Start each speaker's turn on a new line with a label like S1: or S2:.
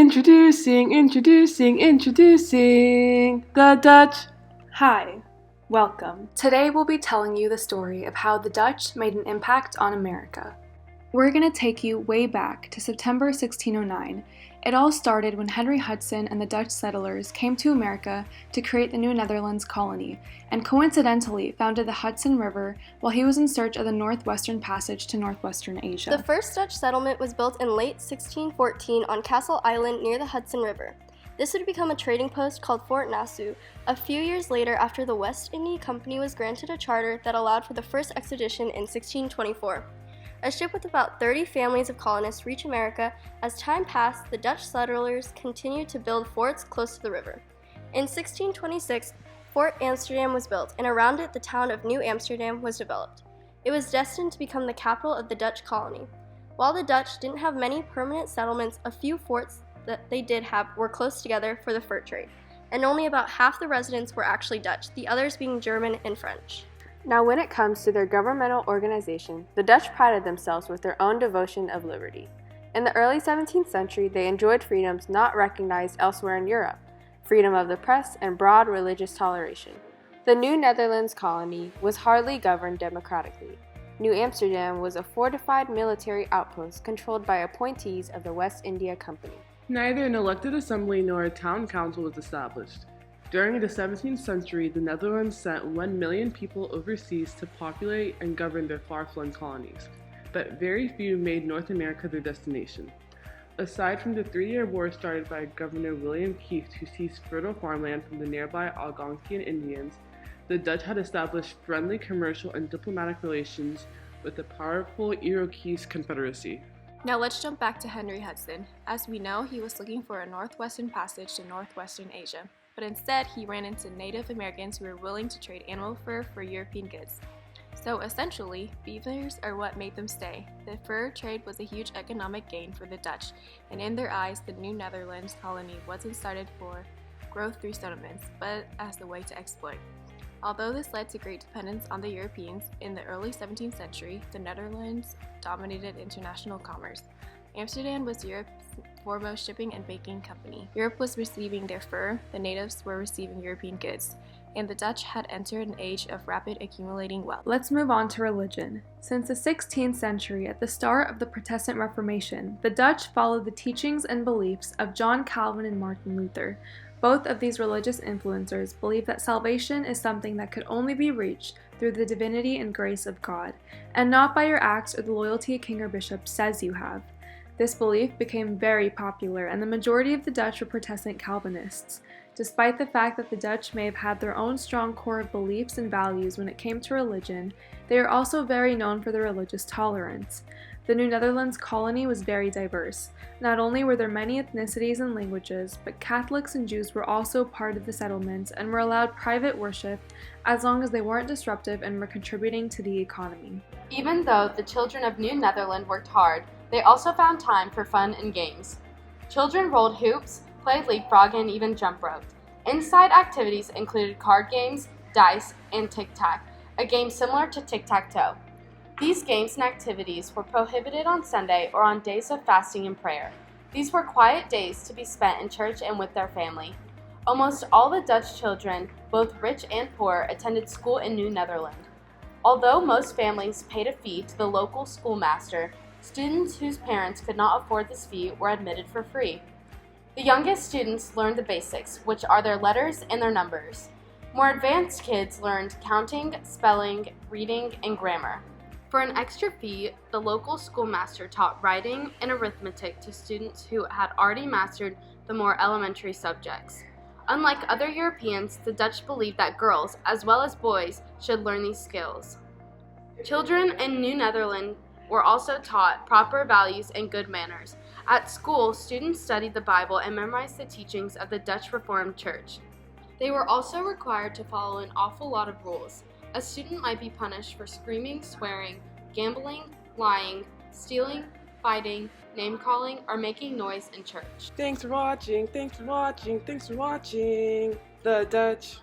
S1: Introducing the Dutch.
S2: Hi, welcome. Today we'll be telling you the story of how the Dutch made an impact on America. We're going to take you way back to September 1609. It all started when Henry Hudson and the Dutch settlers came to America to create the New Netherlands colony, and coincidentally founded the Hudson River while he was in search of the Northwestern Passage to Northwestern Asia.
S3: The first Dutch settlement was built in late 1614 on Castle Island near the Hudson River. This would become a trading post called Fort Nassau a few years later after the West India Company was granted a charter that allowed for the first expedition in 1624. A ship with about 30 families of colonists reached America. As time passed, the Dutch settlers continued to build forts close to the river. In 1626, Fort Amsterdam was built, and around it the town of New Amsterdam was developed. It was destined to become the capital of the Dutch colony. While the Dutch didn't have many permanent settlements, a few forts that they did have were close together for the fur trade, and only about half the residents were actually Dutch, the others being German and French.
S4: Now, when it comes to their governmental organization, the Dutch prided themselves with their own devotion of liberty. In the early 17th century, they enjoyed freedoms not recognized elsewhere in Europe, freedom of the press and broad religious toleration. The New Netherlands colony was hardly governed democratically. New Amsterdam was a fortified military outpost controlled by appointees of the West India Company.
S1: Neither an elected assembly nor a town council was established. During the 17th century, the Netherlands sent 1 million people overseas to populate and govern their far-flung colonies, but very few made North America their destination. Aside from the 3-year war started by Governor William Kieft, who seized fertile farmland from the nearby Algonquian Indians, the Dutch had established friendly commercial and diplomatic relations with the powerful Iroquois Confederacy.
S5: Now let's jump back to Henry Hudson. As we know, he was looking for a northwestern passage to northwestern Asia. But instead, he ran into Native Americans who were willing to trade animal fur for European goods. So essentially, beavers are what made them stay. The fur trade was a huge economic gain for the Dutch, and in their eyes, the New Netherlands colony wasn't started for growth through settlements, but as the way to exploit. Although this led to great dependence on the Europeans, in the early 17th century, the Netherlands dominated international commerce. Amsterdam was Europe's foremost shipping and banking company. Europe was receiving their fur, the natives were receiving European goods, and the Dutch had entered an age of rapid accumulating wealth.
S2: Let's move on to religion. Since the 16th century, at the start of the Protestant Reformation, the Dutch followed the teachings and beliefs of John Calvin and Martin Luther. Both of these religious influencers believed that salvation is something that could only be reached through the divinity and grace of God, and not by your acts or the loyalty a king or bishop says you have. This belief became very popular, and the majority of the Dutch were Protestant Calvinists. Despite the fact that the Dutch may have had their own strong core of beliefs and values when it came to religion, they are also very known for their religious tolerance. The New Netherlands colony was very diverse. Not only were there many ethnicities and languages, but Catholics and Jews were also part of the settlements and were allowed private worship as long as they weren't disruptive and were contributing to the economy.
S4: Even though the children of New Netherland worked hard, they also found time for fun and games. Children rolled hoops, played leapfrog, and even jump roped. Inside activities included card games, dice, and tic-tac, a game similar to tic-tac-toe. These games and activities were prohibited on Sunday or on days of fasting and prayer. These were quiet days to be spent in church and with their family. Almost all the Dutch children, both rich and poor, attended school in New Netherland. Although most families paid a fee to the local schoolmaster, students whose parents could not afford this fee were admitted for free. The youngest students learned the basics, which are their letters and their numbers. More advanced kids learned counting, spelling, reading, and grammar. For an extra fee, the local schoolmaster taught writing and arithmetic to students who had already mastered the more elementary subjects. Unlike other Europeans, the Dutch believed that girls, as well as boys, should learn these skills. Children in New Netherland were also taught proper values and good manners. At school, students studied the Bible and memorized the teachings of the Dutch Reformed Church. They were also required to follow an awful lot of rules. A student might be punished for screaming, swearing, gambling, lying, stealing, fighting, name-calling, or making noise in church.
S1: Thanks for watching the Dutch.